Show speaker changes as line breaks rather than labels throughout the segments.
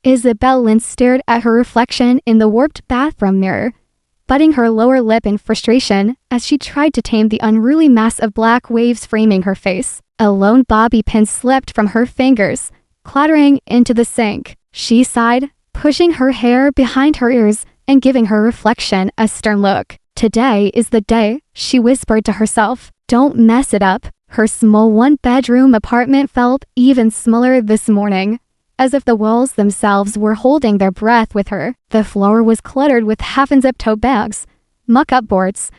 Isabel Lynn stared at her reflection in the warped bathroom mirror, biting her lower lip in frustration as she tried to tame the unruly mass of black waves framing her face. A lone bobby pin slipped from her fingers, clattering into the sink. She sighed, pushing her hair behind her ears and giving her reflection a stern look. Today is the day, she whispered to herself. Don't mess it up. Her small one-bedroom apartment felt even smaller this morning, as if the walls themselves were holding their breath with her. The floor was cluttered with half-unzipped tote bags, muck-up boards,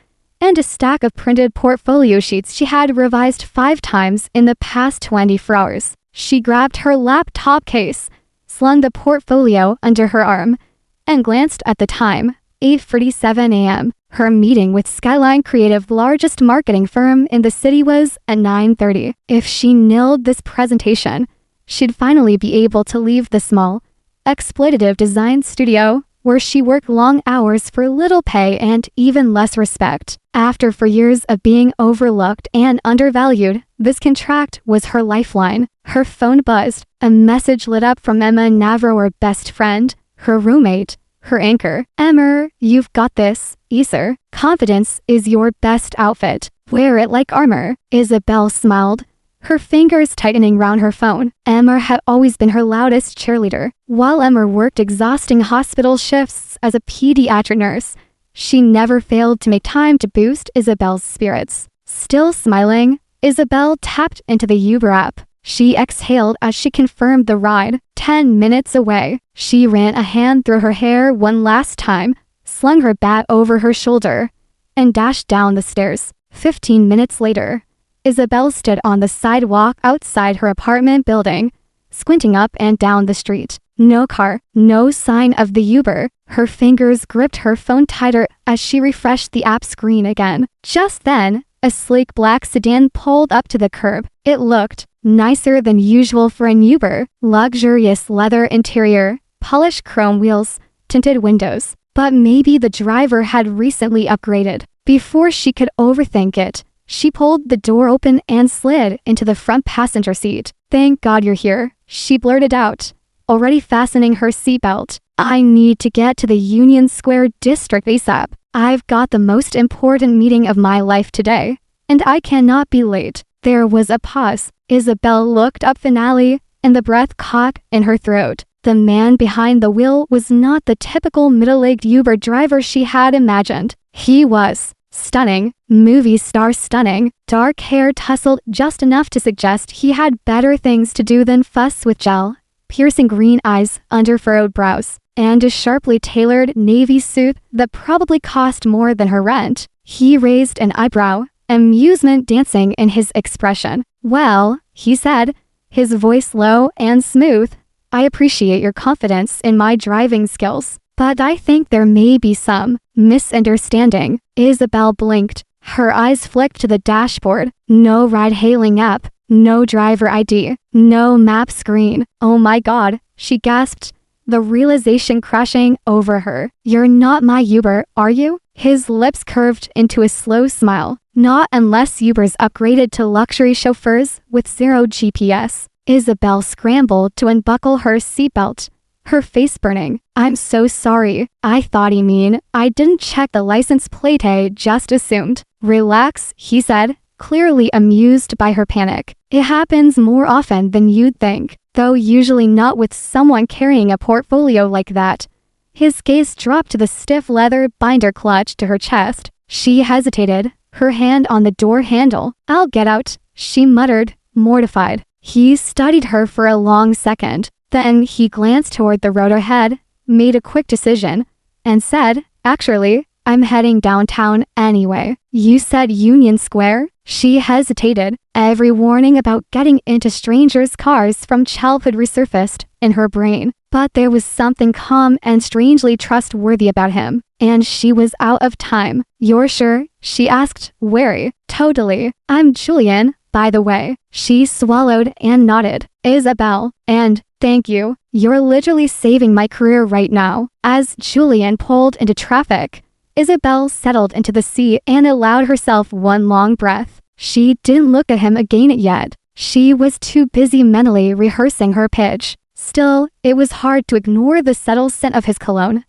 and a stack of printed portfolio sheets she had revised 5 times in the past 24 hours. She grabbed her laptop case, slung the portfolio under her arm, and glanced at the time, 8:47 a.m. Her meeting with Skyline Creative, largest marketing firm in the city, was at 9:30. If she nailed this presentation, she'd finally be able to leave the small, exploitative design studio where she worked long hours for little pay and even less respect. After 4 years of being overlooked and undervalued, this contract was her lifeline. Her phone buzzed. A message lit up from Emma Navarro, her best friend, her roommate, her anchor. Emma, you've got this, Easer. Confidence is your best outfit. Wear it like armor. Isabel smiled, her fingers tightening round her phone. Emma had always been her loudest cheerleader. While Emma worked exhausting hospital shifts as a pediatric nurse, she never failed to make time to boost Isabel's spirits. Still smiling, Isabel tapped into the Uber app. She exhaled as she confirmed the ride. 10 minutes away. She ran a hand through her hair one last time, slung her bag over her shoulder, and dashed down the stairs. 15 minutes later, Isabel stood on the sidewalk outside her apartment building, squinting up and down the street. No car, no sign of the Uber. Her fingers gripped her phone tighter as she refreshed the app screen again. Just then, a sleek black sedan pulled up to the curb. It looked nicer than usual for an Uber. Luxurious leather interior, polished chrome wheels, tinted windows. But maybe the driver had recently upgraded. Before she could overthink it, she pulled the door open and slid into the front passenger seat. Thank God you're here, she blurted out, already fastening her seatbelt. I need to get to the Union Square district ASAP. I've got the most important meeting of my life today, and I cannot be late. There was a pause. Isabel looked up finally, and the breath caught in her throat. The man behind the wheel was not the typical middle-aged Uber driver she had imagined. He was stunning, movie star stunning, dark hair tousled just enough to suggest he had better things to do than fuss with gel, piercing green eyes under furrowed brows, and a sharply tailored navy suit that probably cost more than her rent. He raised an eyebrow, amusement dancing in his expression. Well, he said, his voice low and smooth, I appreciate your confidence in my driving skills, but I think there may be some misunderstanding. Isabel blinked. Her eyes flicked to the dashboard. No ride-hailing app, no driver ID, no map screen. Oh my God, she gasped, the realization crashing over her. You're not my Uber, are you? His lips curved into a slow smile. Not unless Uber's upgraded to luxury chauffeurs with 0 GPS. Isabel scrambled to unbuckle her seatbelt, her face burning. I'm so sorry. I thought you mean I didn't check the license plate. I just assumed. Relax, he said, clearly amused by her panic. It happens more often than you'd think, though usually not with someone carrying a portfolio like that. His gaze dropped to the stiff leather binder clutched to her chest. She hesitated, her hand on the door handle. I'll get out, she muttered, mortified. He studied her for a long second. Then he glanced toward the road ahead, made a quick decision, and said, actually, I'm heading downtown anyway. You said Union Square? She hesitated. Every warning about getting into strangers' cars from childhood resurfaced in her brain. But there was something calm and strangely trustworthy about him, and she was out of time. You're sure? She asked, wary. Totally. I'm Julian, by the way. She swallowed and nodded. Isabel, and thank you. You're literally saving my career right now. As Julian pulled into traffic, Isabel settled into the seat and allowed herself one long breath. She didn't look at him again yet. She was too busy mentally rehearsing her pitch. Still, it was hard to ignore the subtle scent of his cologne,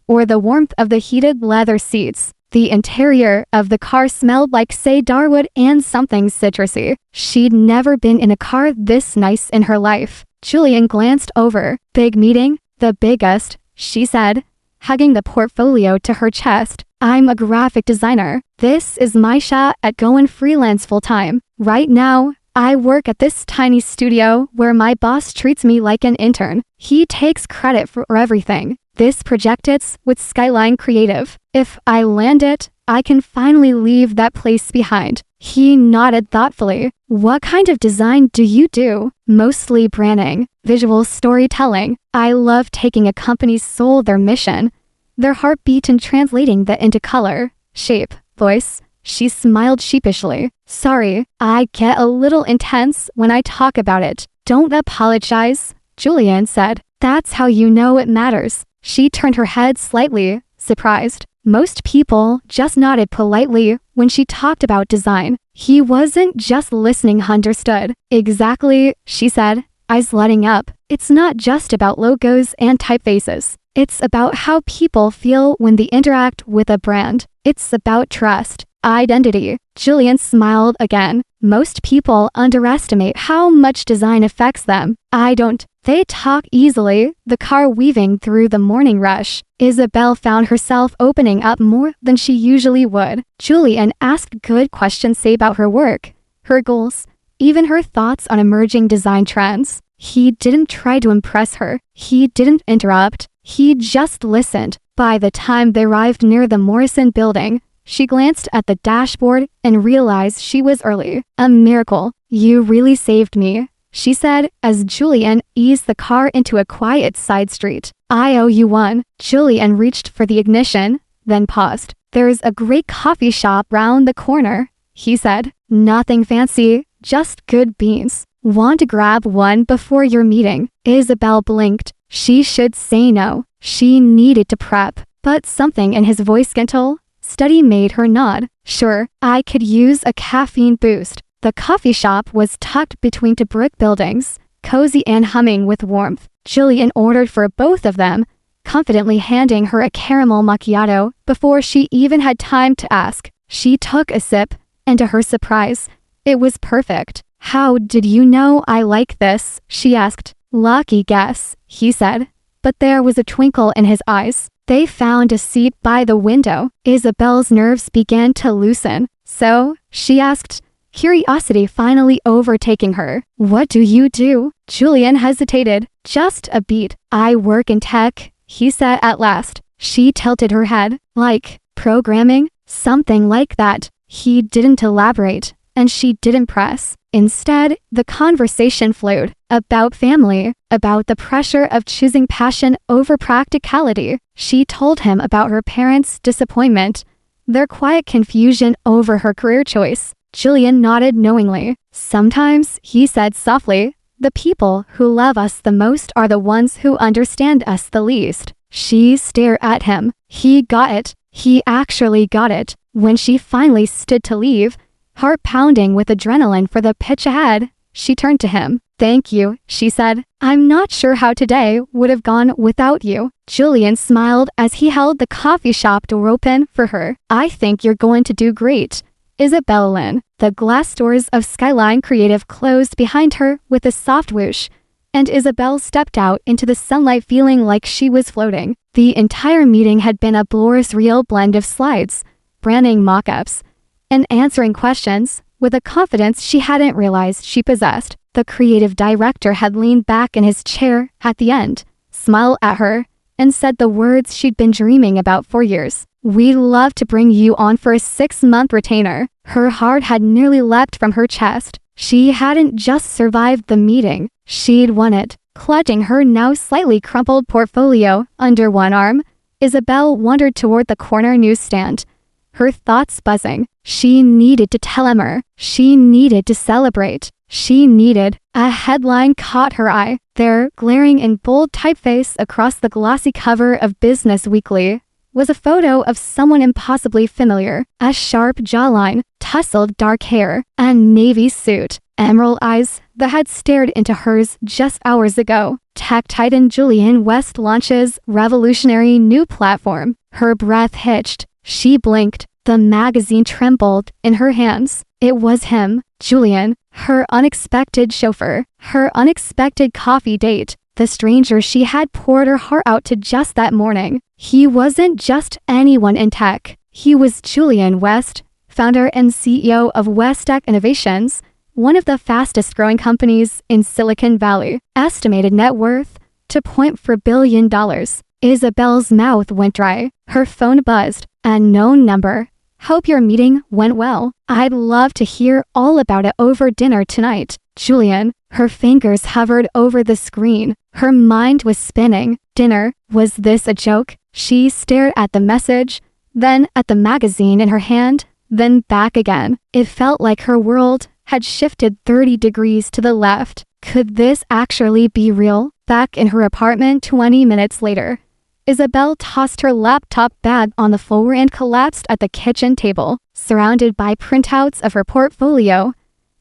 or the warmth of the heated leather seats. The interior of the car smelled like cedarwood and something citrusy. She'd never been in a car this nice in her life. Julian glanced over. Big meeting? The biggest, she said, hugging the portfolio to her chest. I'm a graphic designer. This is my shot at going freelance full-time. Right now, I work at this tiny studio where my boss treats me like an intern. He takes credit for everything. This project it's with Skyline Creative. If I land it, I can finally leave that place behind. He nodded thoughtfully. What kind of design do you do? Mostly branding, visual storytelling. I love taking a company's soul, their mission, their heartbeat, and translating that into color, shape, voice. She smiled sheepishly. Sorry, I get a little intense when I talk about it. Don't apologize, Julian said. That's how you know it matters. She turned her head slightly, surprised. Most people just nodded politely when she talked about design. He wasn't just listening, understood. Exactly, she said, eyes lighting up. It's not just about logos and typefaces. It's about how people feel when they interact with a brand. It's about trust, identity. Julian smiled again. Most people underestimate how much design affects them. I don't. They talk easily, the car weaving through the morning rush. Isabel found herself opening up more than she usually would. Julian asked good questions, say about her work, her goals, even her thoughts on emerging design trends. He didn't try to impress her. He didn't interrupt. He just listened. By the time they arrived near the Morrison building, she glanced at the dashboard and realized she was early. A miracle. You really saved me, she said as Julian eased the car into a quiet side street. I owe you one. Julian reached for the ignition, then paused. There's a great coffee shop round the corner, he said. Nothing fancy, just good beans. Want to grab one before your meeting? Isabel blinked. She should say no. She needed to prep, but something in his voice gentle, steady made her nod. Sure, I could use a caffeine boost. The coffee shop was tucked between two brick buildings, cozy and humming with warmth. Julian ordered for both of them, confidently handing her a caramel macchiato before she even had time to ask. She took a sip, and to her surprise, it was perfect. How did you know I like this? She asked. Lucky guess, he said, but there was a twinkle in his eyes. They found a seat by the window. Isabel's nerves began to loosen. So, she asked, curiosity finally overtaking her. What do you do? Julian hesitated. Just a beat. I work in tech, he said at last. She tilted her head. Like, programming? Something like that. He didn't elaborate, and she didn't press. Instead, the conversation flowed about family, about the pressure of choosing passion over practicality. She told him about her parents' disappointment, their quiet confusion over her career choice. Julian nodded knowingly. Sometimes, he said softly, the people who love us the most are the ones who understand us the least. She stared at him. He got it. He actually got it. When she finally stood to leave, heart pounding with adrenaline for the pitch ahead, she turned to him. Thank you, she said. I'm not sure how today would have gone without you. Julian smiled as he held the coffee shop door open for her. I think you're going to do great. Isabel Lynn. The glass doors of Skyline Creative closed behind her with a soft whoosh, and Isabel stepped out into the sunlight feeling like she was floating. The entire meeting had been a glorious real blend of slides, branding mock-ups, and answering questions with a confidence she hadn't realized she possessed. The creative director had leaned back in his chair at the end, smiled at her, and said the words she'd been dreaming about for years. We'd love to bring you on for a 6-month retainer. Her heart had nearly leapt from her chest. She hadn't just survived the meeting, she'd won it. Clutching her now slightly crumpled portfolio under one arm, Isabel wandered toward the corner newsstand, her thoughts buzzing. She needed to tell Emmer. She needed to celebrate. She needed. A headline caught her eye. There, glaring in bold typeface across the glossy cover of Business Weekly, was a photo of someone impossibly familiar. A sharp jawline, tousled dark hair, a navy suit, emerald eyes that had stared into hers just hours ago. Tech titan Julian West launches revolutionary new platform. Her breath hitched. She blinked. The magazine trembled in her hands. It was him, Julian, her unexpected chauffeur, her unexpected coffee date, the stranger she had poured her heart out to just that morning. He wasn't just anyone in tech. He was Julian West, founder and CEO of West Tech Innovations, one of the fastest growing companies in Silicon Valley. Estimated net worth $2.4 billion. Isabel's mouth went dry. Her phone buzzed. Unknown number. Hope your meeting went well. I'd love to hear all about it over dinner tonight. Julian, her fingers hovered over the screen. Her mind was spinning. Dinner, was this a joke? She stared at the message, then at the magazine in her hand, then back again. It felt like her world had shifted 30 degrees to the left. Could this actually be real? Back in her apartment 20 minutes later, Isabel tossed her laptop bag on the floor and collapsed at the kitchen table, surrounded by printouts of her portfolio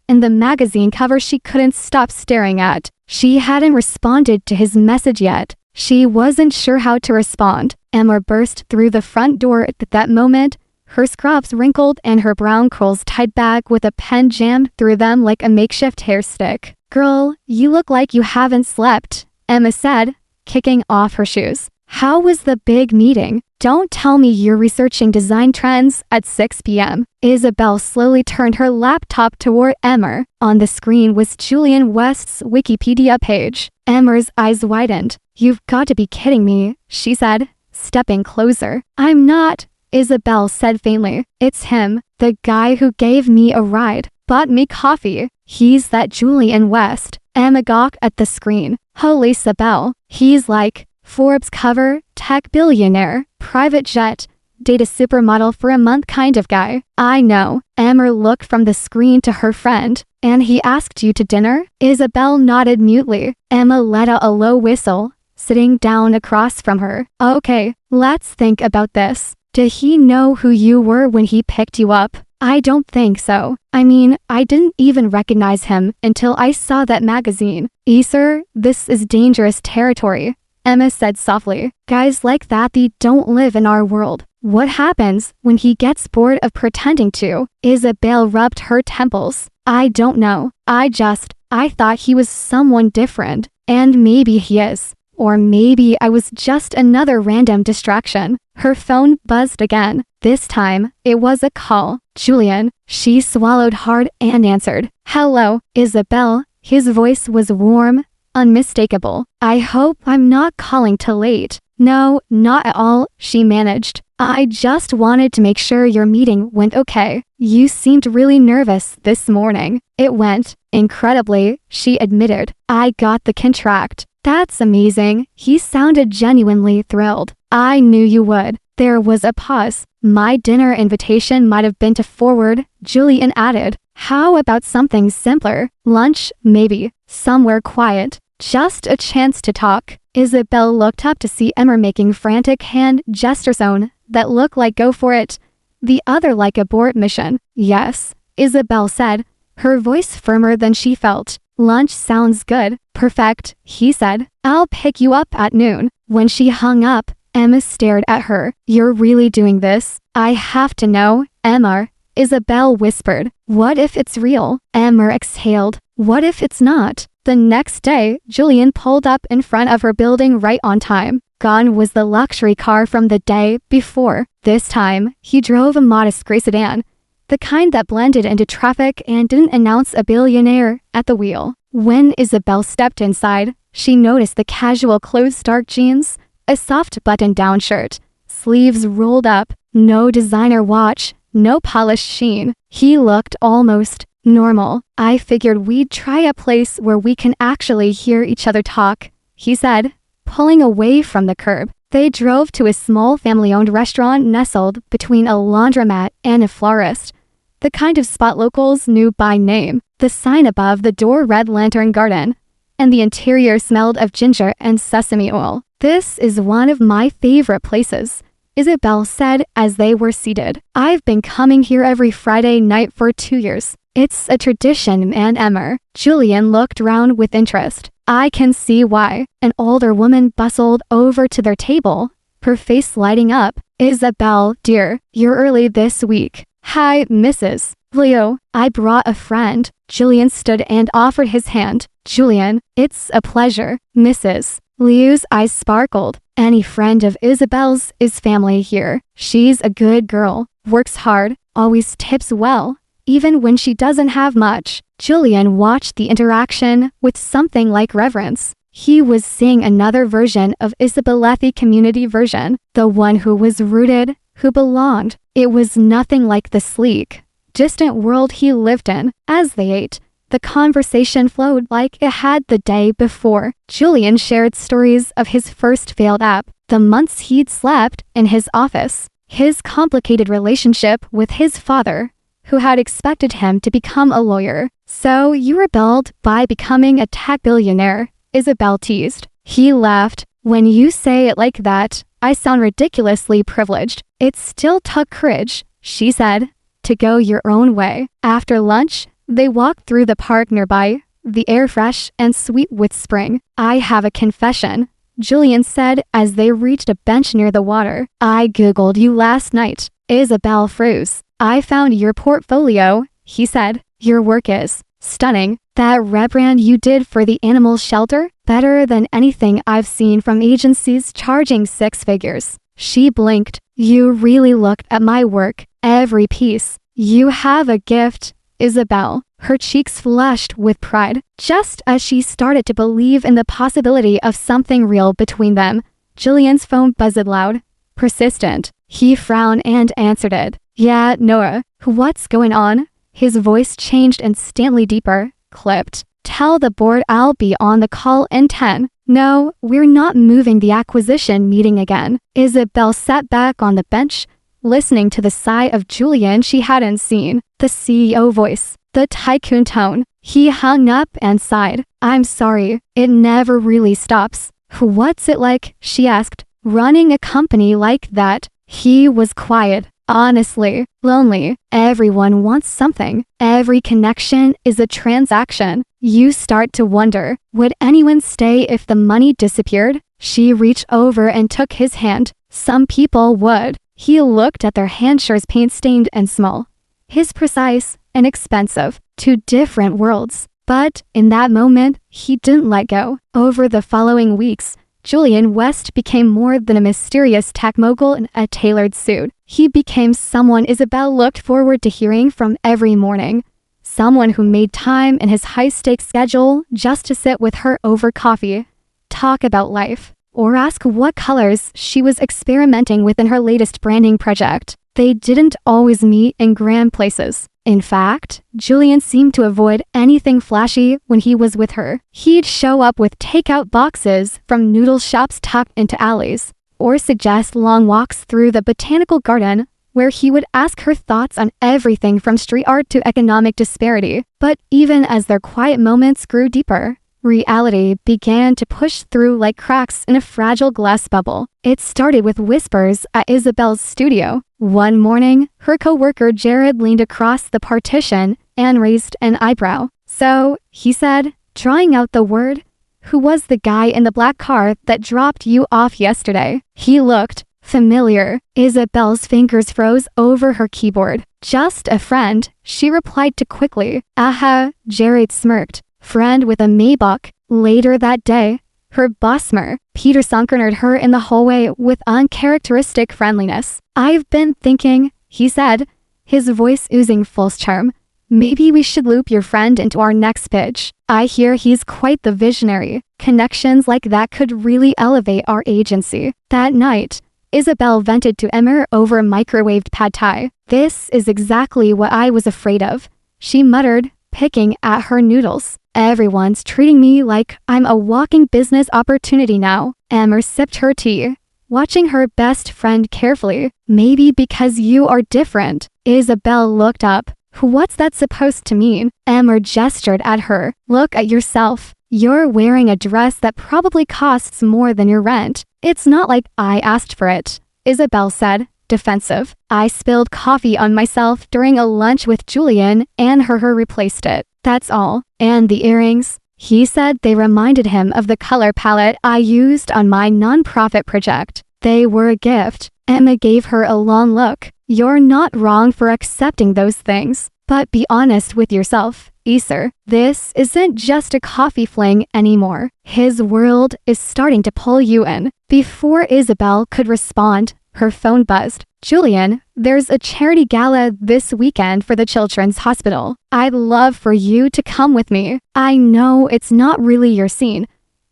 and the magazine cover she couldn't stop staring at. She hadn't responded to his message yet. She wasn't sure how to respond. Emma burst through the front door at that moment, her scruffs wrinkled and her brown curls tied back with a pen jammed through them like a makeshift hair stick. "Girl, you look like you haven't slept," Emma said, kicking off her shoes. "How was the big meeting? Don't tell me you're researching design trends at 6 p.m. Isabel slowly turned her laptop toward Emma. On the screen was Julian West's Wikipedia page. Emma's eyes widened. "You've got to be kidding me," she said, stepping closer. "I'm not," Isabel said faintly. "It's him, the guy who gave me a ride, bought me coffee. He's that Julian West." Emma gawked at the screen. "Holy Isabel, he's like Forbes cover, tech billionaire, private jet, date a supermodel for a month kind of guy." "I know." Emma looked from the screen to her friend. "And he asked you to dinner?" Isabel nodded mutely. Emma let out a low whistle, sitting down across from her. "Okay, let's think about this. Did he know who you were when he picked you up?" "I don't think so. I mean, I didn't even recognize him until I saw that magazine." "Sir, this is dangerous territory," Emma said softly. "Guys like that, they don't live in our world. What happens when he gets bored of pretending to?" Isabel rubbed her temples. "I don't know. I thought he was someone different. And maybe he is. Or maybe I was just another random distraction." Her phone buzzed again. This time, it was a call. "Julian." She swallowed hard and answered. "Hello, Isabel." His voice was warm, unmistakable. "I hope I'm not calling too late." "No, not at all," she managed. "I just wanted to make sure your meeting went okay. You seemed really nervous this morning." "It went incredibly," she admitted. "I got the contract." "That's amazing." He sounded genuinely thrilled. "I knew you would." There was a pause. "My dinner invitation might have been to forward," Julian added. "How about something simpler? Lunch, maybe. Somewhere quiet. Just a chance to talk." Isabel looked up to see Emma making frantic hand gestures that looked like go for it, the other like abort mission. "Yes," Isabel said, her voice firmer than she felt. "Lunch sounds good." "Perfect," he said. "I'll pick you up at noon." When she hung up, Emma stared at her. "You're really doing this?" "I have to know." "Emma," Isabel whispered. "What if it's real?" Emma exhaled. "What if it's not?" The next day, Julian pulled up in front of her building right on time. Gone was the luxury car from the day before. This time, he drove a modest gray sedan, the kind that blended into traffic and didn't announce a billionaire at the wheel. When Isabel stepped inside, she noticed the casual clothes, dark jeans, a soft button-down shirt, sleeves rolled up, no designer watch, no polished sheen. He looked almost normal. "I figured we'd try a place where we can actually hear each other talk," he said, pulling away from the curb. They drove to a small family-owned restaurant nestled between a laundromat and a florist, the kind of spot locals knew by name. The sign above the door read Lantern Garden, and the interior smelled of ginger and sesame oil. "This is one of my favorite places," Isabel said as they were seated. "I've been coming here every Friday night for 2 years. It's a tradition." And Emma. Julian looked round with interest. I can see why. An older woman bustled over to their table, her face lighting up. Isabel, dear, you're early this week. Hi, Mrs. Leo, I brought a friend. Julian stood and offered his hand. Julian, it's a pleasure. Mrs. Leo's eyes sparkled. Any friend of Isabel's is family here. She's a good girl, works hard, always tips well, even when she doesn't have much. Julian watched the interaction with something like reverence. He was seeing another version of Isabelethi's community version, the one who was rooted, who belonged. It was nothing like the sleek, distant world he lived in. As they ate, the conversation flowed like it had the day before. Julian shared stories of his first failed app, the months he'd slept in his office, his complicated relationship with his father, who had expected him to become a lawyer. So you rebelled by becoming a tech billionaire, Isabel teased. He laughed. When you say it like that, I sound ridiculously privileged. It still took courage, she said, to go your own way. After lunch, they walked through the park nearby, the air fresh and sweet with spring. I have a confession, Julian said as they reached a bench near the water. I Googled you last night. Isabel froze. I found your portfolio, he said. Your work is stunning. That rebrand you did for the animal shelter? Better than anything I've seen from agencies charging six figures. She blinked. You really looked at my work, every piece. You have a gift, Isabel. Her cheeks flushed with pride. Just as she started to believe in the possibility of something real between them, Julian's phone buzzed loud. Persistent. He frowned and answered it. Yeah, Nora. What's going on? His voice changed instantly deeper. Clipped. Tell the board I'll be on the call in 10. No, we're not moving the acquisition meeting again. Isabel sat back on the bench, listening to the sigh of Julian she hadn't seen. The CEO voice, the tycoon tone. He hung up and sighed. I'm sorry, it never really stops. What's it like, she asked, running a company like that? He was quiet. Honestly, lonely. Everyone wants something. Every connection is a transaction. You start to wonder, would anyone stay if the money disappeared? She reached over and took his hand. Some people would. He looked at their handshakes, paint-stained and small. His precise and expensive. Two different worlds. But in that moment, he didn't let go. Over the following weeks, Julian West became more than a mysterious tech mogul in a tailored suit. He became someone Isabel looked forward to hearing from every morning. Someone who made time in his high-stakes schedule just to sit with her over coffee, talk about life, or ask what colors she was experimenting with in her latest branding project. They didn't always meet in grand places. In fact, Julian seemed to avoid anything flashy when he was with her. He'd show up with takeout boxes from noodle shops tucked into alleys, or suggest long walks through the botanical garden, where he would ask her thoughts on everything from street art to economic disparity. But even as their quiet moments grew deeper, reality began to push through like cracks in a fragile glass bubble. It started with whispers at Isabel's studio. One morning, her coworker Jared leaned across the partition and raised an eyebrow. So, he said, drawing out the word, who was the guy in the black car that dropped you off yesterday? He looked familiar. Isabel's fingers froze over her keyboard. Just a friend, she replied too quickly. Aha, Jared smirked. Friend with a Maybach. Later that day, her bossmer, Peter encountered her in the hallway with uncharacteristic friendliness. I've been thinking, he said, his voice oozing false charm. Maybe we should loop your friend into our next pitch. I hear he's quite the visionary. Connections like that could really elevate our agency. That night, Isabel vented to Emmer over microwaved pad thai. This is exactly what I was afraid of, she muttered, picking at her noodles. Everyone's treating me like I'm a walking business opportunity now. Emmer sipped her tea, watching her best friend carefully. Maybe because you are different. Isabel looked up. What's that supposed to mean? Emmer gestured at her. Look at yourself. You're wearing a dress that probably costs more than your rent. It's not like I asked for it, Isabel said, defensive. I spilled coffee on myself during a lunch with Julian and her replaced it. That's all. And the earrings? He said they reminded him of the color palette I used on my nonprofit project. They were a gift. Emma gave her a long look. You're not wrong for accepting those things. But be honest with yourself, Easer. This isn't just a coffee fling anymore. His world is starting to pull you in. Before Isabel could respond, her phone buzzed. Julian, there's a charity gala this weekend for the Children's Hospital. I'd love for you to come with me. I know it's not really your scene,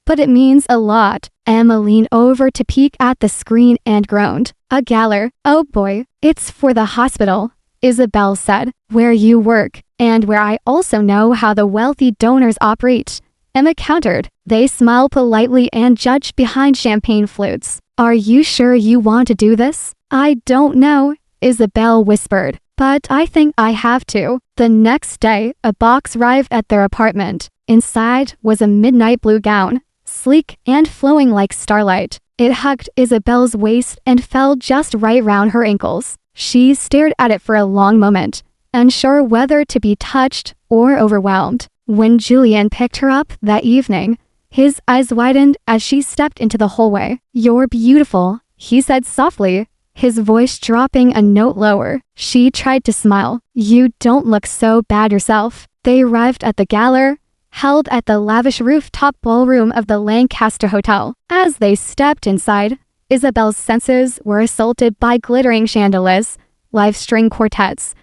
but it means a lot. Emma leaned over to peek at the screen and groaned. A gala? Oh boy, it's for the hospital, Isabel said. Where you work, and where I also know how the wealthy donors operate. Emma countered. They smiled politely and judged behind champagne flutes. Are you sure you want to do this? I don't know, Isabel whispered, but I think I have to. The next day, a box arrived at their apartment. Inside was a midnight blue gown, sleek and flowing like starlight. It hugged Isabel's waist and fell just right round her ankles. She stared at it for a long moment, unsure whether to be touched or overwhelmed. When Julian picked her up that evening, his eyes widened as she stepped into the hallway. You're beautiful, he said softly, his voice dropping a note lower. She tried to smile. You don't look so bad yourself. They arrived at the gala, held at the lavish rooftop ballroom of the Lancaster Hotel. As they stepped inside, Isabel's senses were assaulted by glittering chandeliers, live string quartets,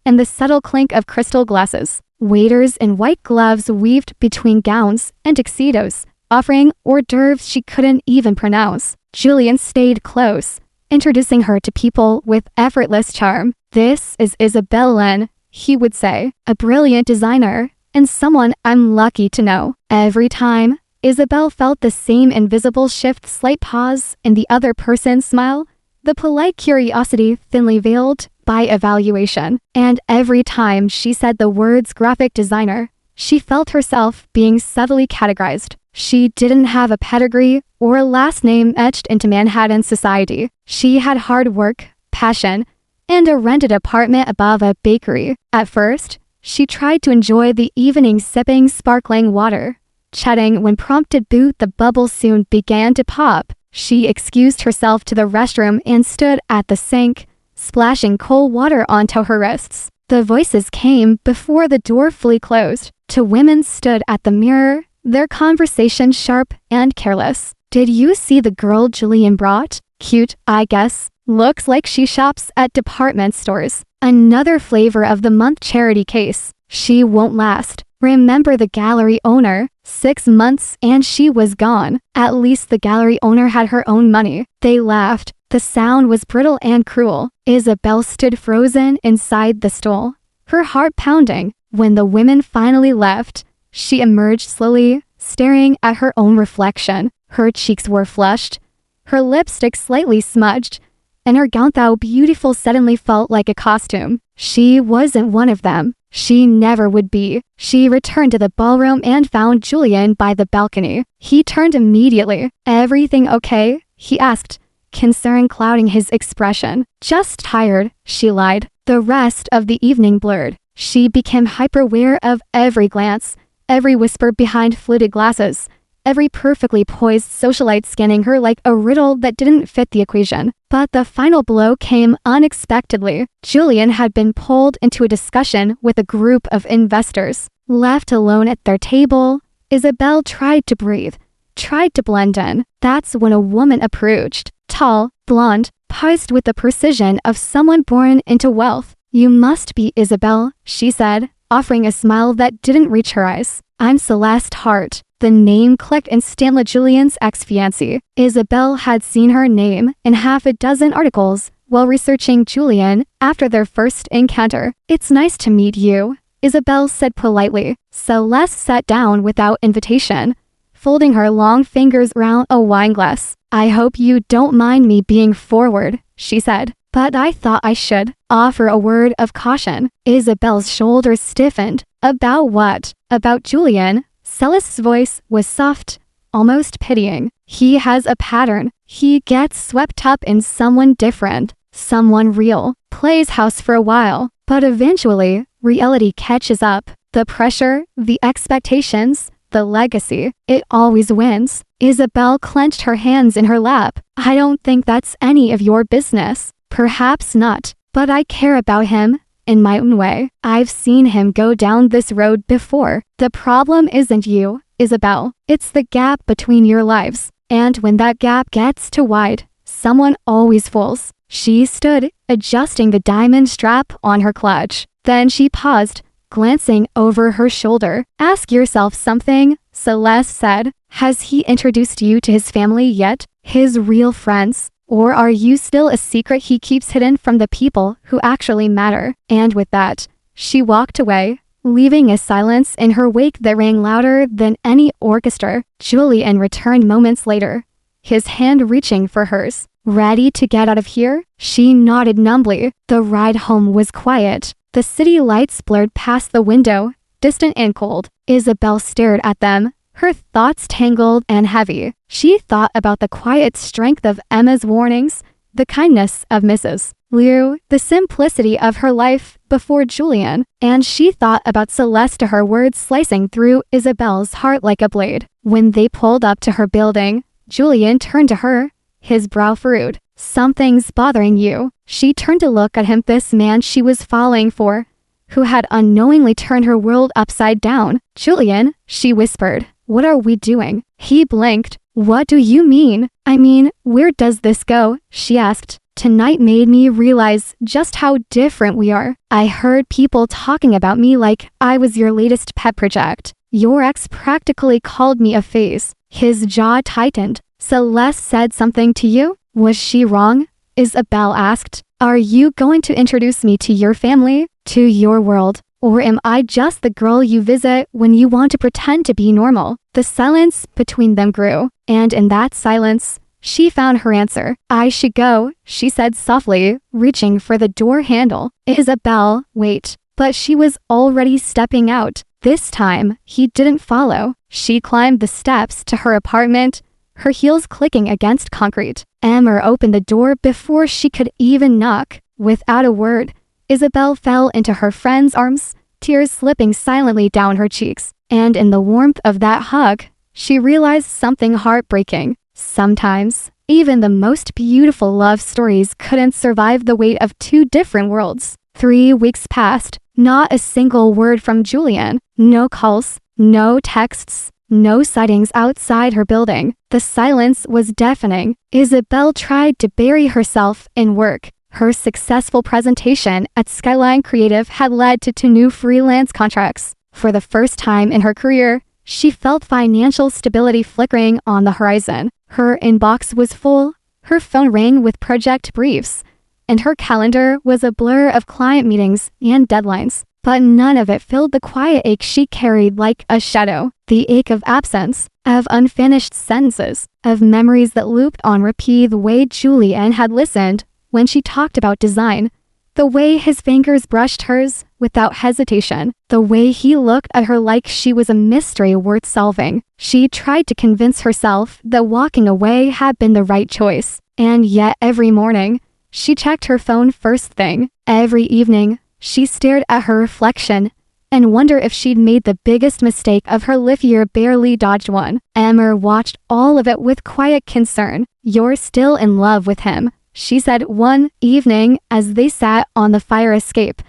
and the subtle clink of crystal glasses. Waiters in white gloves weaved between gowns and tuxedos, offering hors d'oeuvres she couldn't even pronounce. Julian stayed close, introducing her to people with effortless charm. This is Isabel Lynn, he would say, a brilliant designer, and someone I'm lucky to know. Every time, Isabel felt the same invisible shift, slight pause in the other person's smile, the polite curiosity thinly veiled by evaluation. And every time she said the words graphic designer, she felt herself being subtly categorized. She didn't have a pedigree or a last name etched into Manhattan society. She had hard work, passion, and a rented apartment above a bakery. At first, she tried to enjoy the evening sipping sparkling water, chatting when prompted, but the bubbles soon began to pop. She excused herself to the restroom and stood at the sink, splashing cold water onto her wrists. The voices came before the door fully closed. Two women stood at the mirror, their conversation sharp and careless. Did you see the girl Julian brought? Cute, I guess. Looks like she shops at department stores. Another flavor of the month charity case. She won't last. Remember the gallery owner? 6 months and she was gone. At least the gallery owner had her own money. They laughed. The sound was brittle and cruel. Isabel stood frozen inside the stall, her heart pounding. When the women finally left, she emerged slowly, staring at her own reflection. Her cheeks were flushed, her lipstick slightly smudged, and her gown, though beautiful, suddenly felt like a costume. She wasn't one of them. She never would be. She returned to the ballroom and found Julian by the balcony. He turned immediately. Everything okay? He asked, concern clouding his expression. Just tired, she lied. The rest of the evening blurred. She became hyper-aware of every glance, every whisper behind fluted glasses, every perfectly poised socialite scanning her like a riddle that didn't fit the equation. But the final blow came unexpectedly. Julian had been pulled into a discussion with a group of investors. Left alone at their table, Isabel tried to breathe, tried to blend in. That's when a woman approached. Tall, blonde, poised with the precision of someone born into wealth. You must be Isabel, she said, offering a smile that didn't reach her eyes. I'm Celeste Hart. The name clicked instantly. Julian's ex-fiancée. Isabel had seen her name in half a dozen articles while researching Julian after their first encounter. It's nice to meet you, Isabel said politely. Celeste sat down without invitation, folding her long fingers around a wine glass. I hope you don't mind me being forward, she said, but I thought I should offer a word of caution. Isabel's shoulders stiffened. About what? About Julian? Celeste's voice was soft, almost pitying. He has a pattern. He gets swept up in someone different, someone real, plays house for a while, but eventually, reality catches up. The pressure, the expectations, The legacy. It always wins. Isabel clenched her hands in her lap. I don't think that's any of your business. Perhaps not, but I care about him. In my own way. I've seen him go down this road before. The problem isn't you, Isabel. It's the gap between your lives. And when that gap gets too wide, someone always falls. She stood, adjusting the diamond strap on her clutch. Then she paused, glancing over her shoulder. Ask yourself something, Celeste said. Has he introduced you to his family yet? His real friends? Or are you still a secret he keeps hidden from the people who actually matter? And with that, she walked away, leaving a silence in her wake that rang louder than any orchestra. Julian returned moments later, his hand reaching for hers. Ready to get out of here? She nodded numbly. The ride home was quiet. The city lights blurred past the window, distant and cold. Isabel stared at them, her thoughts tangled and heavy. She thought about the quiet strength of Emma's warnings, the kindness of Mrs. Liu, the simplicity of her life before Julian, and she thought about Celeste, her words slicing through Isabel's heart like a blade. When they pulled up to her building, Julian turned to her, his brow furrowed. Something's bothering you. She turned to look at him, this man she was falling for, who had unknowingly turned her world upside down. Julian, she whispered. What are we doing? He blinked. What do you mean? I mean, where does this go? She asked. Tonight made me realize just how different we are. I heard people talking about me like I was your latest pet project. Your ex practically called me a phase. His jaw tightened. Celeste said something to you? Was she wrong? Isabel asked. Are you going to introduce me to your family? To your world? Or am I just the girl you visit when you want to pretend to be normal? The silence between them grew, and in that silence, she found her answer. I should go, she said softly, reaching for the door handle. Isabel, wait. But she was already stepping out. This time, he didn't follow. She climbed the steps to her apartment, her heels clicking against concrete. Emma opened the door before she could even knock. Without a word, Isabel fell into her friend's arms, tears slipping silently down her cheeks. And in the warmth of that hug, she realized something heartbreaking. Sometimes, even the most beautiful love stories couldn't survive the weight of two different worlds. 3 weeks passed, not a single word from Julian, no calls, no texts, no sightings outside her building. The silence was deafening. Isabel tried to bury herself in work. Her successful presentation at Skyline Creative had led to 2 new freelance contracts. For the first time in her career, she felt financial stability flickering on the horizon. Her inbox was full, her phone rang with project briefs, and her calendar was a blur of client meetings and deadlines. But none of it filled the quiet ache she carried like a shadow. The ache of absence, of unfinished sentences, of memories that looped on repeat. The way Julian had listened when she talked about design, the way his fingers brushed hers without hesitation, the way he looked at her like she was a mystery worth solving. She tried to convince herself that walking away had been the right choice. And yet every morning, she checked her phone first thing. Every evening, she stared at her reflection and wondered if she'd made the biggest mistake of her life. Year barely dodged one. Emma watched all of it with quiet concern. You're still in love with him, she said one evening as they sat on the fire escape,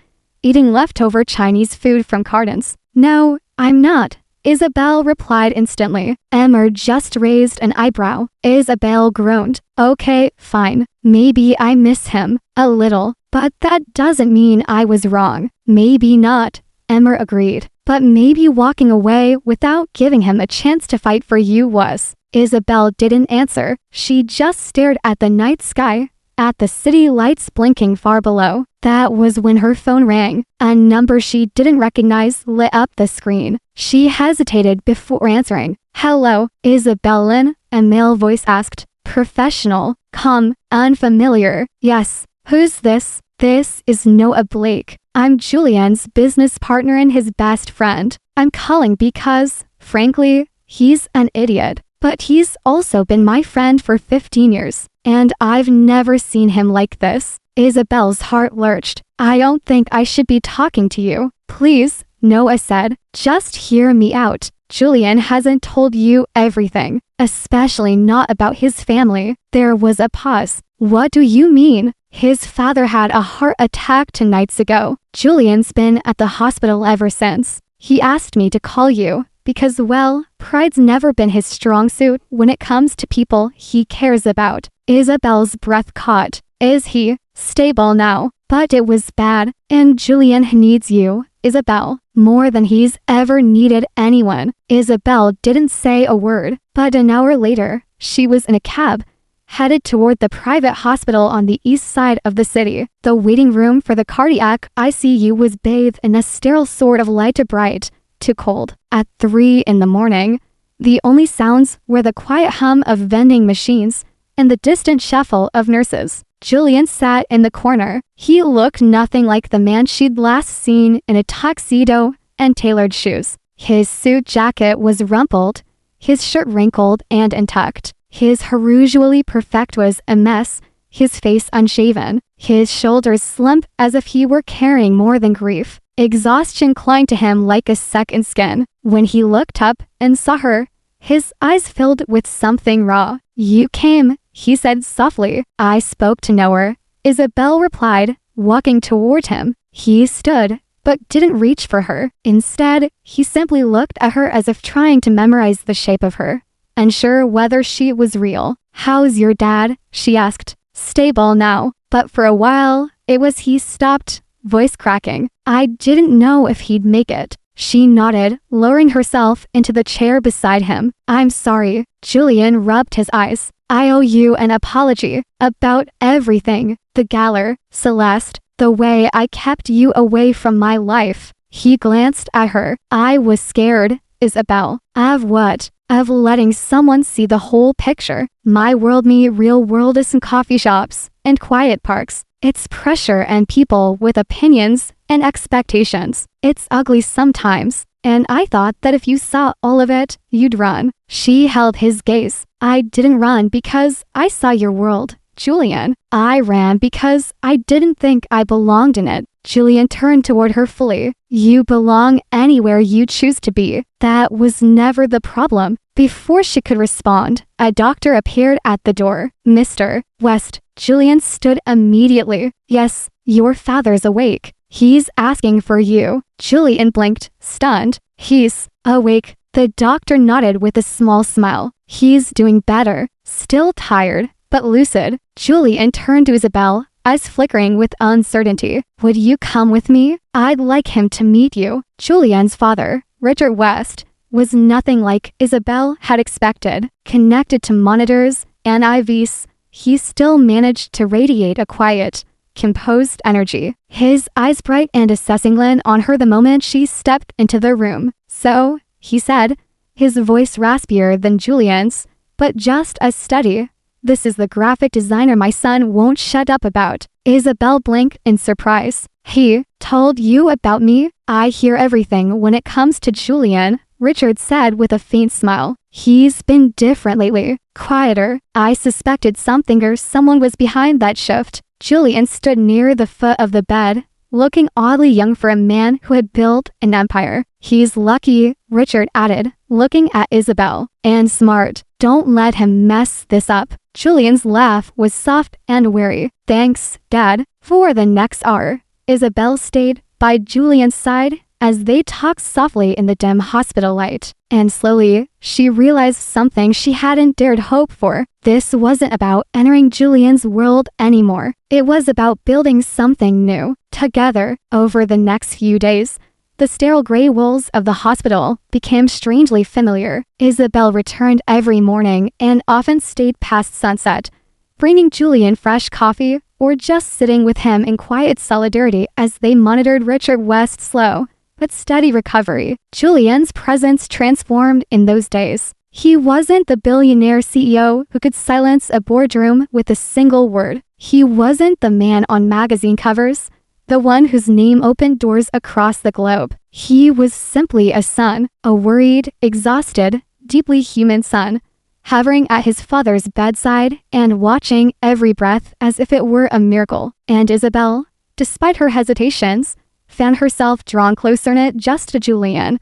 eating leftover Chinese food from cartons. No, I'm not, Isabel replied instantly. Emma just raised an eyebrow. Isabel groaned. Okay, fine. Maybe I miss him a little, but that doesn't mean I was wrong. Maybe not, Emma agreed. But maybe walking away without giving him a chance to fight for you was. Isabel didn't answer. She just stared at the night sky, at the city lights blinking far below. That was when her phone rang. A number she didn't recognize lit up the screen. She hesitated before answering. Hello, Isabellin, a male voice asked. Professional, calm, unfamiliar. Yes, who's this? This is Noah Blake. I'm Julian's business partner and his best friend. I'm calling because, frankly, he's an idiot. But he's also been my friend for 15 years, and I've never seen him like this. Isabel's heart lurched. I don't think I should be talking to you. Please, Noah said. Just hear me out. Julian hasn't told you everything, especially not about his family. There was a pause. What do you mean? His father had a heart attack 2 nights ago. Julian's been at the hospital ever since. He asked me to call you because, well, pride's never been his strong suit when it comes to people he cares about. Isabel's breath caught. Is he stable now? But it was bad, and Julian needs you, Isabel, more than he's ever needed anyone. Isabel didn't say a word, but an hour later, she was in a cab, headed toward the private hospital on the east side of the city. The waiting room for the cardiac ICU was bathed in a sterile sort of light to bright, to cold. At 3 in the morning, the only sounds were the quiet hum of vending machines and the distant shuffle of nurses. Julian sat in the corner. He looked nothing like the man she'd last seen in a tuxedo and tailored shoes. His suit jacket was rumpled, his shirt wrinkled and untucked. His usually perfect was a mess, his face unshaven, his shoulders slumped as if he were carrying more than grief. Exhaustion clung to him like a second skin. When he looked up and saw her, his eyes filled with something raw. You came, he said softly. I spoke to know her, Isabel replied, walking toward him. He stood, but didn't reach for her. Instead, he simply looked at her as if trying to memorize the shape of her, unsure whether she was real. How's your dad? She asked. Stable now, but for a while, it was he stopped, voice cracking. I didn't know if he'd make it. She nodded, lowering herself into the chair beside him. I'm sorry. Julian rubbed his eyes. I owe you an apology about everything. The Galler, Celeste, the way I kept you away from my life. He glanced at her. I was scared, Isabel. Of what? Of letting someone see the whole picture. My world, me real world is in coffee shops and quiet parks. It's pressure and people with opinions and expectations. It's ugly sometimes, and I thought that if you saw all of it, you'd run. She held his gaze. I didn't run because I saw your world, Julian. I ran because I didn't think I belonged in it. Julian turned toward her fully. You belong anywhere you choose to be. That was never the problem. Before she could respond, a doctor appeared at the door. Mr. West. Julian stood immediately. Yes, your father's awake. He's asking for you. Julian blinked, stunned. He's awake. The doctor nodded with a small smile. He's doing better. Still tired, but lucid. Julian turned to Isabel, eyes flickering with uncertainty. Would you come with me? I'd like him to meet you. Julian's father, Richard West, was nothing like Isabel had expected. Connected to monitors and IVs, he still managed to radiate a quiet, composed energy. His eyes bright and assessing on her the moment she stepped into the room. So, he said, his voice raspier than Julian's, but just as steady. This is the graphic designer my son won't shut up about. Isabel blinked in surprise. He told you about me? I hear everything when it comes to Julian, Richard said with a faint smile. He's been different lately, quieter. I suspected something or someone was behind that shift. Julian stood near the foot of the bed, looking oddly young for a man who had built an empire. He's lucky, Richard added, looking at Isabel. And smart. Don't let him mess this up. Julian's laugh was soft and weary. Thanks, Dad. For the next hour, Isabel stayed by Julian's side as they talked softly in the dim hospital light. And slowly, she realized something she hadn't dared hope for. This wasn't about entering Julian's world anymore. It was about building something new. Together, over the next few days, the sterile gray walls of the hospital became strangely familiar. Isabel returned every morning and often stayed past sunset, bringing Julian fresh coffee or just sitting with him in quiet solidarity as they monitored Richard West's slow but steady recovery. Julian's presence transformed in those days. He wasn't the billionaire CEO who could silence a boardroom with a single word. He wasn't the man on magazine covers, the one whose name opened doors across the globe. He was simply a son, a worried, exhausted, deeply human son, hovering at his father's bedside and watching every breath as if it were a miracle. And Isabel, despite her hesitations, found herself drawn closer knit just to Julian.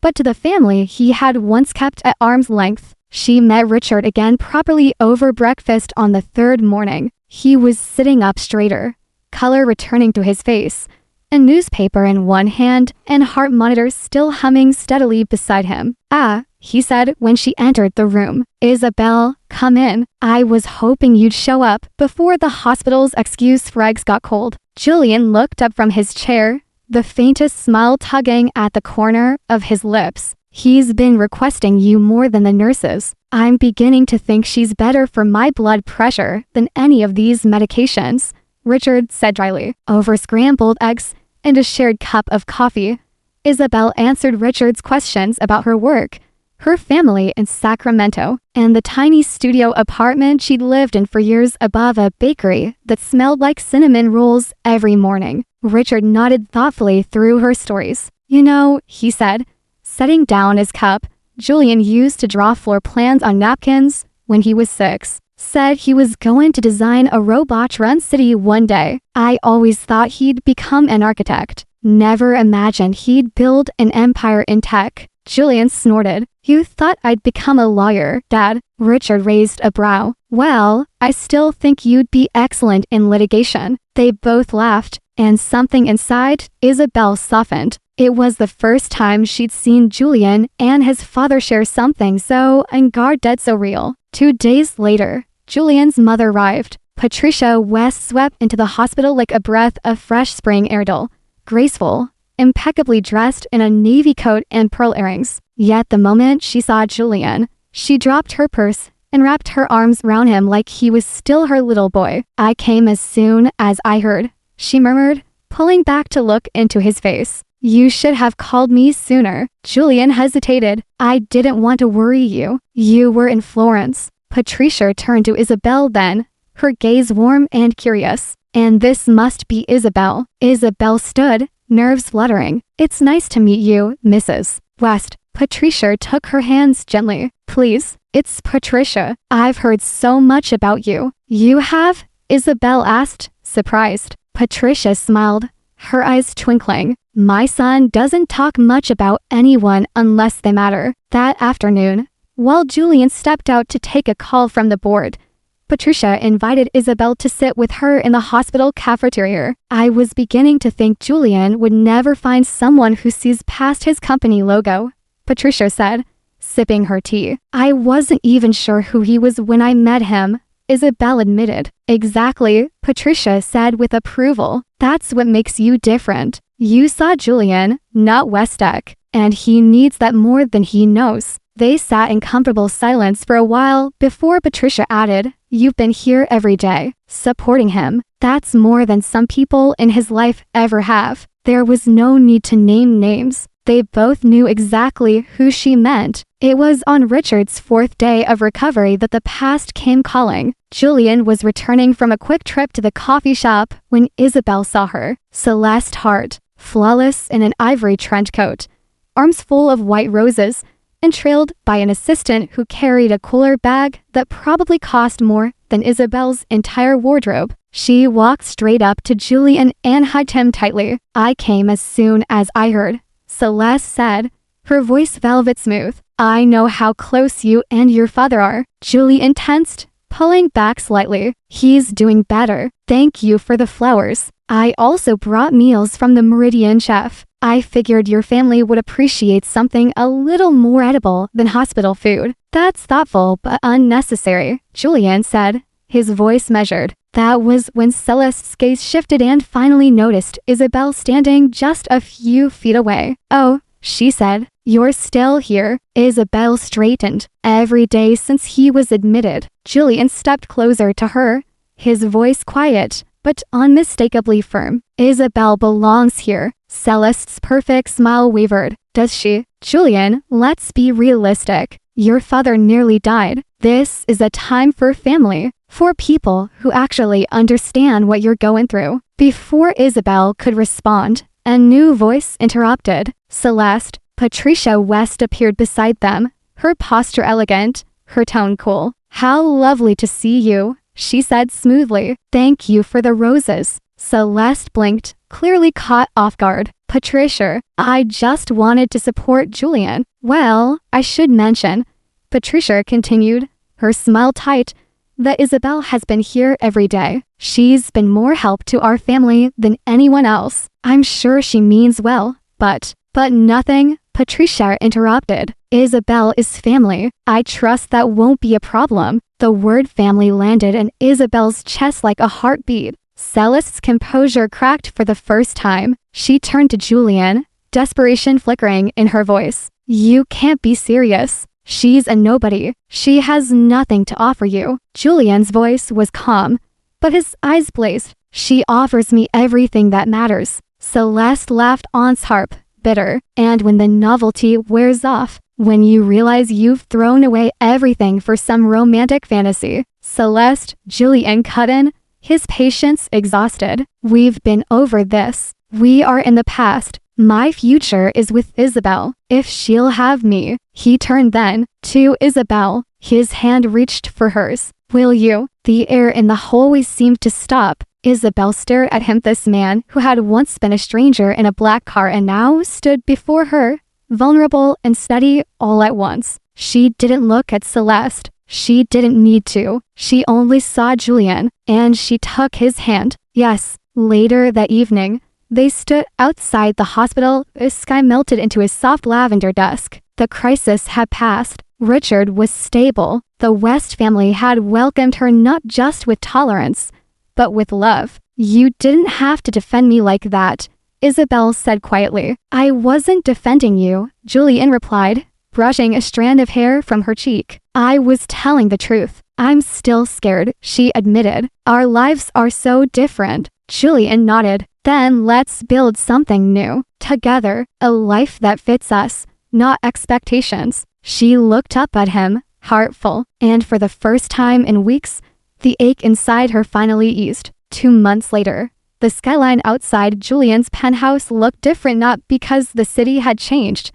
but to the family he had once kept at arm's length. She met Richard again properly over breakfast on the third morning. He was sitting up straighter, color returning to his face, a newspaper in one hand and heart monitor still humming steadily beside him. "Ah," he said when she entered the room. "Isabel, come in. I was hoping you'd show up before the hospital's excuse for eggs got cold." Julian looked up from his chair, the faintest smile tugging at the corner of his lips. "He's been requesting you more than the nurses. I'm beginning to think she's better for my blood pressure than any of these medications," Richard said dryly. "Over scrambled eggs and a shared cup of coffee." Isabel answered Richard's questions about her work, her family in Sacramento, and the tiny studio apartment she'd lived in for years above a bakery that smelled like cinnamon rolls every morning. Richard nodded thoughtfully through her stories. "You know," he said, setting down his cup, "Julian used to draw floor plans on napkins when he was 6. Said he was going to design a robot-run city one day. I always thought he'd become an architect. Never imagined he'd build an empire in tech." Julian snorted. "You thought I'd become a lawyer, Dad?" Richard raised a brow. "Well, I still think you'd be excellent in litigation." They both laughed, and something inside Isabel softened. It was the first time she'd seen Julian and his father share something so unguarded, so real. 2 days later, Julian's mother arrived. Patricia West swept into the hospital like a breath of fresh spring air. Graceful, impeccably dressed in a navy coat and pearl earrings. Yet the moment she saw Julian, she dropped her purse and wrapped her arms around him like he was still her little boy. "I came as soon as I heard," she murmured, pulling back to look into his face. "You should have called me sooner." Julian hesitated. "I didn't want to worry you. You were in Florence." Patricia turned to Isabel then, her gaze warm and curious. "And this must be Isabel." Isabel stood, nerves fluttering. "It's nice to meet you, Mrs. West." Patricia took her hands gently. "Please, it's Patricia. I've heard so much about you." "You have?" Isabel asked, surprised. Patricia smiled, her eyes twinkling. "My son doesn't talk much about anyone unless they matter." That afternoon, while Julian stepped out to take a call from the board, Patricia invited Isabel to sit with her in the hospital cafeteria. "I was beginning to think Julian would never find someone who sees past his company logo," Patricia said, sipping her tea. "I wasn't even sure who he was when I met him," Isabel admitted. "Exactly," Patricia said with approval. "That's what makes you different. You saw Julian, not Westek, and he needs that more than he knows." They sat in comfortable silence for a while before Patricia added, "You've been here every day, supporting him. That's more than some people in his life ever have." There was no need to name names. They both knew exactly who she meant. It was on Richard's 4th day of recovery that the past came calling. Julian was returning from a quick trip to the coffee shop when Isabel saw her. Celeste Hart, flawless in an ivory trench coat, arms full of white roses, and trailed by an assistant who carried a cooler bag that probably cost more than Isabel's entire wardrobe. She walked straight up to Julian and hugged him tightly. "I came as soon as I heard," Celeste said, her voice velvet smooth. "I know how close you and your father are." Julian tensed, pulling back slightly. "He's doing better. Thank you for the flowers. I also brought meals from the Meridian chef. I figured your family would appreciate something a little more edible than hospital food." "That's thoughtful but unnecessary," Julian said, his voice measured. That was when Celeste's gaze shifted and finally noticed Isabel standing just a few feet away. "Oh," she said, "you're still here." Isabel straightened. Every day since he was admitted, Julian stepped closer to her, his voice quiet but unmistakably firm. "Isabel belongs here." Celeste's perfect smile wavered. "Does she?" "Julian, let's be realistic. Your father nearly died. This is a time for family, for people who actually understand what you're going through." Before Isabel could respond, a new voice interrupted. Celeste, Patricia West appeared beside them, her posture elegant, her tone cool. "How lovely to see you," she said smoothly. "Thank you for the roses." Celeste blinked, clearly caught off guard. Patricia, I just wanted to support Julian. Well, I should mention, Patricia continued, her smile tight, that Isabel has been here every day. She's been more help to our family than anyone else. I'm sure she means well, but nothing, Patricia interrupted. Isabel is family. I trust that won't be a problem. The word family landed in Isabel's chest like a heartbeat. Celeste's composure cracked for the first time. She turned to Julian, desperation flickering in her voice. You can't be serious. She's a nobody. She has nothing to offer you. Julian's voice was calm, but his eyes blazed. She offers me everything that matters. Celeste laughed on harp, bitter. And when the novelty wears off, when you realize you've thrown away everything for some romantic fantasy, Celeste, Julian cut in, his patience exhausted. We've been over this. We are in the past. My future is with Isabel. If she'll have me. He turned then to Isabel. His hand reached for hers. Will you? The air in the hallway seemed to stop. Isabel stared at him. This man who had once been a stranger in a black car and now stood before her, vulnerable and steady all at once. She didn't look at Celeste. She didn't need to. She only saw Julian, and she took his hand. Yes, later that evening, they stood outside the hospital. The sky melted into a soft lavender dusk. The crisis had passed. Richard was stable. The West family had welcomed her not just with tolerance, but with love. You didn't have to defend me like that, Isabel said quietly. I wasn't defending you, Julian replied, brushing a strand of hair from her cheek. I was telling the truth. I'm still scared, she admitted. Our lives are so different. Julian nodded. Then let's build something new. Together, a life that fits us, not expectations. She looked up at him, heartful, and for the first time in weeks, the ache inside her finally eased. 2 months later, the skyline outside Julian's penthouse looked different, not because the city had changed,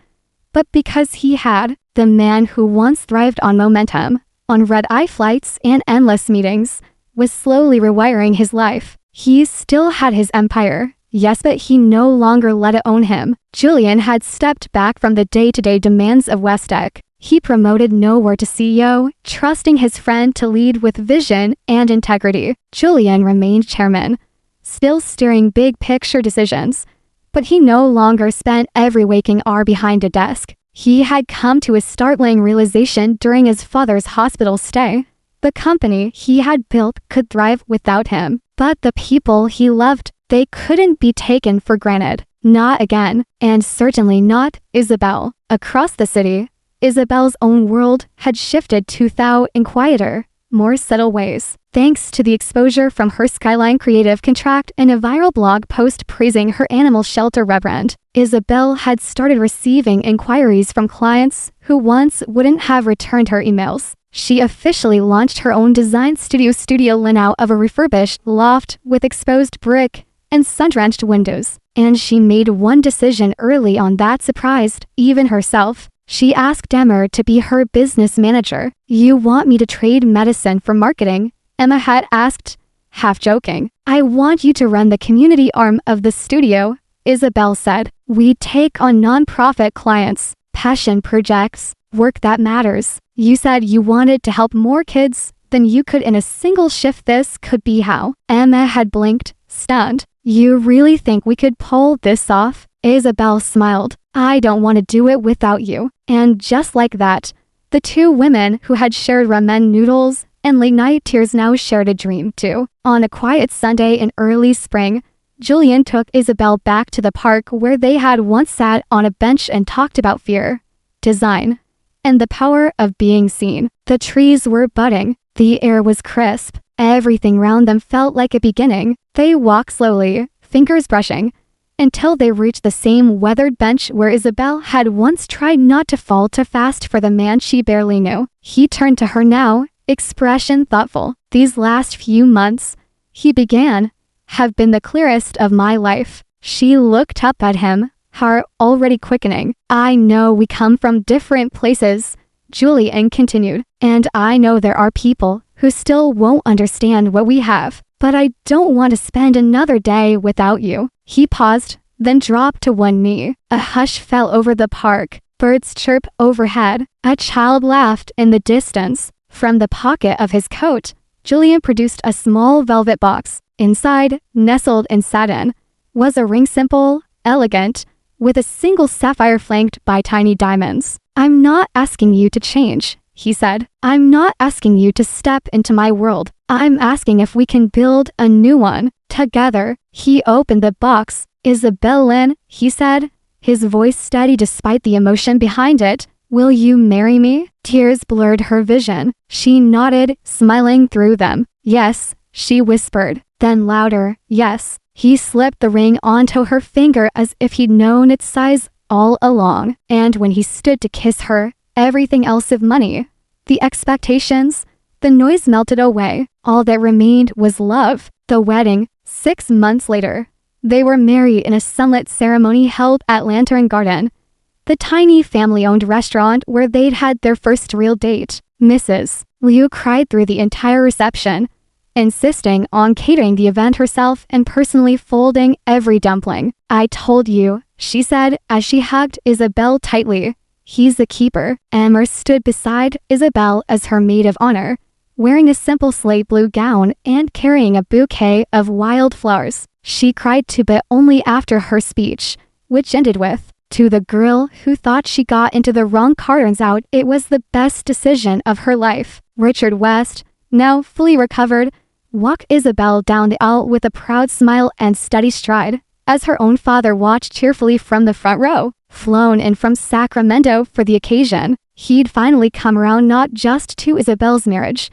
but because he had. The man who once thrived on momentum, on red-eye flights and endless meetings, was slowly rewiring his life. He still had his empire, yes, but he no longer let it own him. Julian had stepped back from the day-to-day demands of Westec. He promoted nowhere to CEO, trusting his friend to lead with vision and integrity. Julian remained chairman, still steering big-picture decisions, but he no longer spent every waking hour behind a desk. He had come to a startling realization during his father's hospital stay. The company he had built could thrive without him, but the people he loved, they couldn't be taken for granted. Not again, and certainly not Isabel. Across the city, Isabel's own world had shifted to thaw in quieter, more subtle ways. Thanks to the exposure from her Skyline creative contract and a viral blog post praising her animal shelter reverend, Isabel had started receiving inquiries from clients who once wouldn't have returned her emails. She officially launched her own design studio lit out of a refurbished loft with exposed brick and sun-drenched windows. And she made one decision early on that surprised even herself. She asked Emmer to be her business manager. You want me to trade medicine for marketing? Emma had asked, half joking. I want you to run the community arm of the studio, Isabel said. We take on non-profit clients, passion projects, work that matters. You said you wanted to help more kids than you could in a single shift. This could be how. Emma had blinked, stunned. You really think we could pull this off? Isabel smiled. I don't want to do it without you. And just like that, the two women who had shared ramen noodles and late-night tears now shared a dream too. On a quiet Sunday in early spring, Julian took Isabel back to the park where they had once sat on a bench and talked about fear, design, and the power of being seen. The trees were budding. The air was crisp. Everything round them felt like a beginning. They walked slowly, fingers brushing, until they reached the same weathered bench where Isabel had once tried not to fall too fast for the man she barely knew. He turned to her now, expression thoughtful. These last few months, he began, have been the clearest of my life. She looked up at him, heart already quickening. I know we come from different places, Julian continued, and I know there are people who still won't understand what we have, but I don't want to spend another day without you. He paused, then dropped to one knee. A hush fell over the park. Birds chirped overhead. A child laughed in the distance. From the pocket of his coat, Julian produced a small velvet box. Inside, nestled in satin, was a ring simple, elegant, with a single sapphire flanked by tiny diamonds. "I'm not asking you to change," he said. "I'm not asking you to step into my world. I'm asking if we can build a new one together." He opened the box. "Isabelle Lynn," he said, his voice steady despite the emotion behind it. "Will you marry me?" Tears blurred her vision. She nodded, smiling through them. "Yes," she whispered. Then louder, "Yes." He slipped the ring onto her finger as if he'd known its size all along. And when he stood to kiss her, everything else of money, the expectations, the noise melted away. All that remained was love. The wedding, 6 months later. They were married in a sunlit ceremony held at Lantern Garden, the tiny family-owned restaurant where they'd had their first real date. Mrs. Liu cried through the entire reception, insisting on catering the event herself and personally folding every dumpling. "I told you," she said as she hugged Isabelle tightly. "He's the keeper." Emmer stood beside Isabelle as her maid of honor, wearing a simple slate blue gown and carrying a bouquet of wild flowers. She cried too, but only after her speech, which ended with, "To the girl who thought she got into the wrong car, turns out it was the best decision of her life." Richard West, now fully recovered, walked Isabelle down the aisle with a proud smile and steady stride, as her own father watched cheerfully from the front row. Flown in from Sacramento for the occasion, he'd finally come around not just to Isabelle's marriage,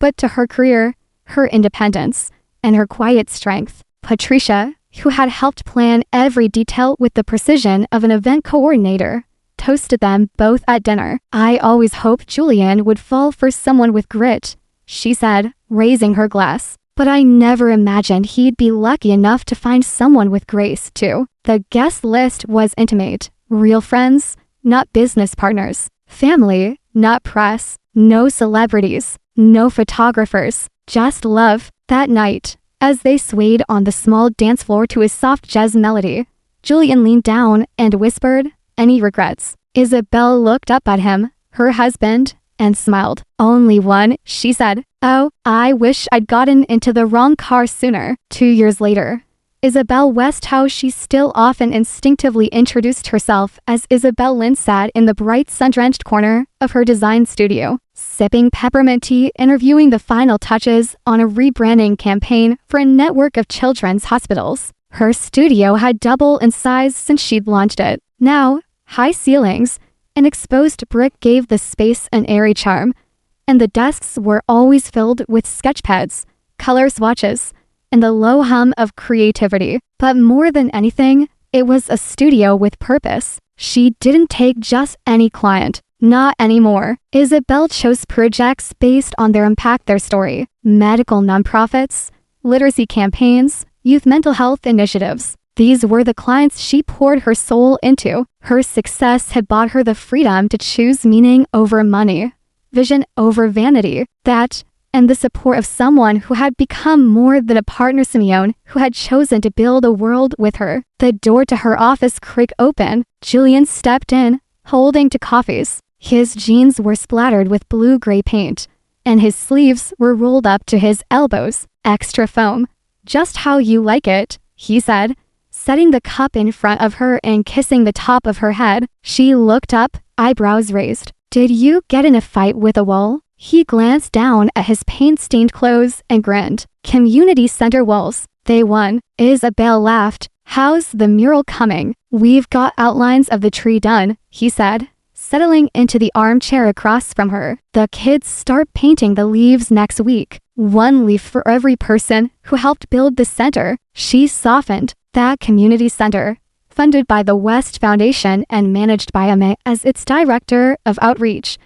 but to her career, her independence, and her quiet strength. Patricia, who had helped plan every detail with the precision of an event coordinator, toasted them both at dinner. "I always hoped Julian would fall for someone with grit," she said, raising her glass. "But I never imagined he'd be lucky enough to find someone with grace, too." The guest list was intimate. Real friends, not business partners. Family, not press. No celebrities. No photographers. Just love. That night, as they swayed on the small dance floor to a soft jazz melody, Julian leaned down and whispered, "Any regrets?" Isabelle looked up at him, her husband, and smiled. "Only one," she said. "Oh, I wish I'd gotten into the wrong car sooner." 2 years later, Isabelle Westhouse, she still often instinctively introduced herself as Isabelle Lynn, sat in the bright sun-drenched corner of her design studio, sipping peppermint tea and reviewing the final touches on a rebranding campaign for a network of children's hospitals. Her studio had doubled in size since she'd launched it. Now, high ceilings, an exposed brick gave the space an airy charm, and the desks were always filled with sketchpads, color swatches, and the low hum of creativity. But more than anything, it was a studio with purpose. She didn't take just any client. Not anymore. Isabelle chose projects based on their impact, their story. Medical nonprofits, literacy campaigns, youth mental health initiatives. These were the clients she poured her soul into. Her success had bought her the freedom to choose meaning over money, vision over vanity. That, and the support of someone who had become more than a partner, Simeon, who had chosen to build a world with her. The door to her office creaked open. Julian stepped in, holding two coffees. His jeans were splattered with blue-gray paint, and his sleeves were rolled up to his elbows. "Extra foam. Just how you like it," he said, setting the cup in front of her and kissing the top of her head. She looked up, eyebrows raised. "Did you get in a fight with a wall?" He glanced down at his paint-stained clothes and grinned. "Community center walls. They won." Isabelle laughed. "How's the mural coming?" "We've got outlines of the tree done," he said, settling into the armchair across from her. "The kids start painting the leaves next week. 1 leaf for every person who helped build the center." She softened. That community center, funded by the West Foundation and managed by Anie as its director of outreach,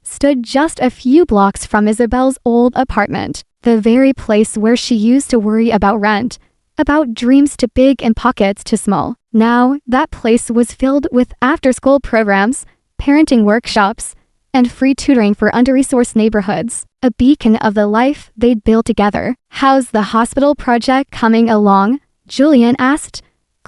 stood just a few blocks from Isabelle's old apartment, the very place where she used to worry about rent, about dreams too big and pockets too small. Now, that place was filled with after-school programs, parenting workshops, and free tutoring for under-resourced neighborhoods, a beacon of the life they'd built together. "How's the hospital project coming along?" Julian asked,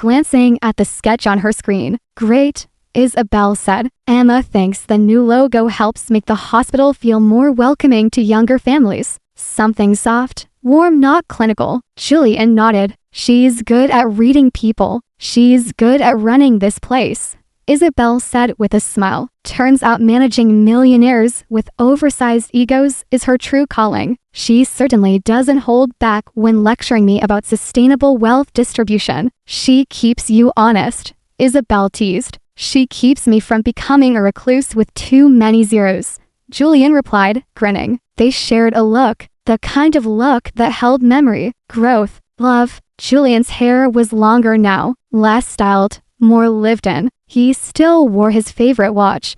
glancing at the sketch on her screen. "Great," Isabel said. "Emma thinks the new logo helps make the hospital feel more welcoming to younger families. Something soft, warm, not clinical." Julian nodded. "She's good at reading people. She's good at running this place," Isabel said with a smile. "Turns out managing millionaires with oversized egos is her true calling. She certainly doesn't hold back when lecturing me about sustainable wealth distribution." "She keeps you honest," Isabel teased. "She keeps me from becoming a recluse with too many zeros," Julian replied, grinning. They shared a look, the kind of look that held memory, growth, love. Julian's hair was longer now, less styled, more lived in. He still wore his favorite watch,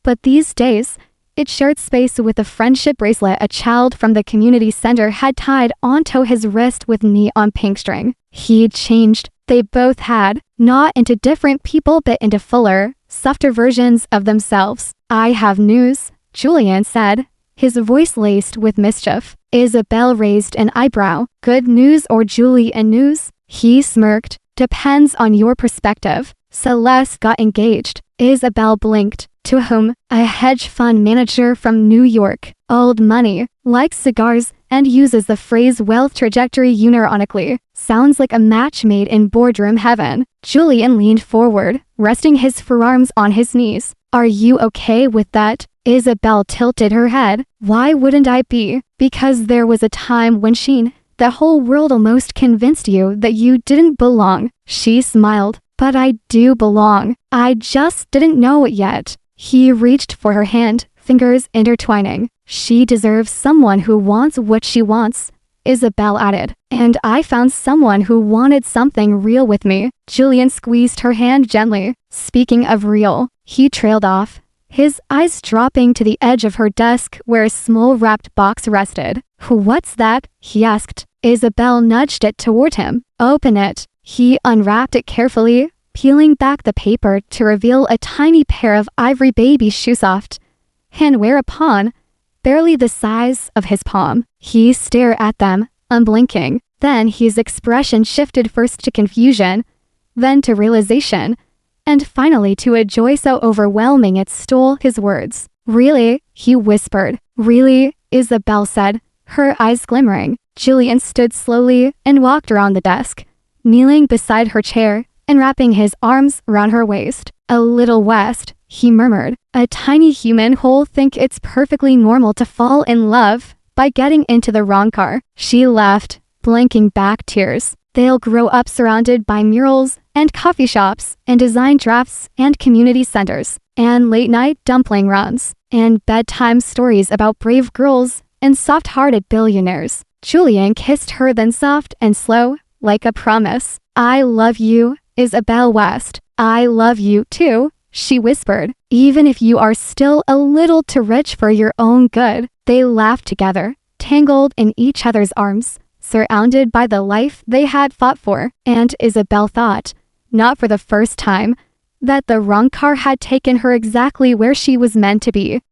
but these days, it shared space with a friendship bracelet a child from the community center had tied onto his wrist with neon pink string. He'd changed. They both had, not into different people but into fuller, softer versions of themselves. "I have news," Julian said, his voice laced with mischief. Isabel raised an eyebrow. "Good news or Julian news?" He smirked. "Depends on your perspective." Celeste got engaged. Isabel blinked. "To whom?" "A hedge fund manager from New York. Old money, likes cigars, and uses the phrase wealth trajectory unironically. Sounds like a match made in boardroom heaven." Julian leaned forward, resting his forearms on his knees. "Are you okay with that?" Isabel tilted her head. "Why wouldn't I be?" "Because there was a time when the whole world almost convinced you that you didn't belong." She smiled. "But I do belong. I just didn't know it yet." He reached for her hand, fingers intertwining. "She deserves someone who wants what she wants," Isabel added. "And I found someone who wanted something real with me." Julian squeezed her hand gently. "Speaking of real," he trailed off, his eyes dropping to the edge of her desk where a small wrapped box rested. "What's that?" he asked. Isabel nudged it toward him. "Open it." He unwrapped it carefully, peeling back the paper to reveal a tiny pair of ivory baby shoe soft, and whereupon, barely the size of his palm, he stared at them, unblinking. Then his expression shifted first to confusion, then to realization, and finally to a joy so overwhelming it stole his words. "Really?" he whispered. "Really?" Isabel said, her eyes glimmering. Julian stood slowly and walked around the desk, kneeling beside her chair and wrapping his arms around her waist. "A little West," he murmured. "A tiny human who'll think it's perfectly normal to fall in love by getting into the wrong car." She laughed, blinking back tears. "They'll grow up surrounded by murals and coffee shops and design drafts and community centers and late-night dumpling runs and bedtime stories about brave girls and soft-hearted billionaires." Julian kissed her then soft and slow, like a promise. "I love you, Isabel West. I love you too," she whispered. "Even if you are still a little too rich for your own good." They laughed together, tangled in each other's arms, surrounded by the life they had fought for. And Isabel thought, not for the first time, that the wrong car had taken her exactly where she was meant to be.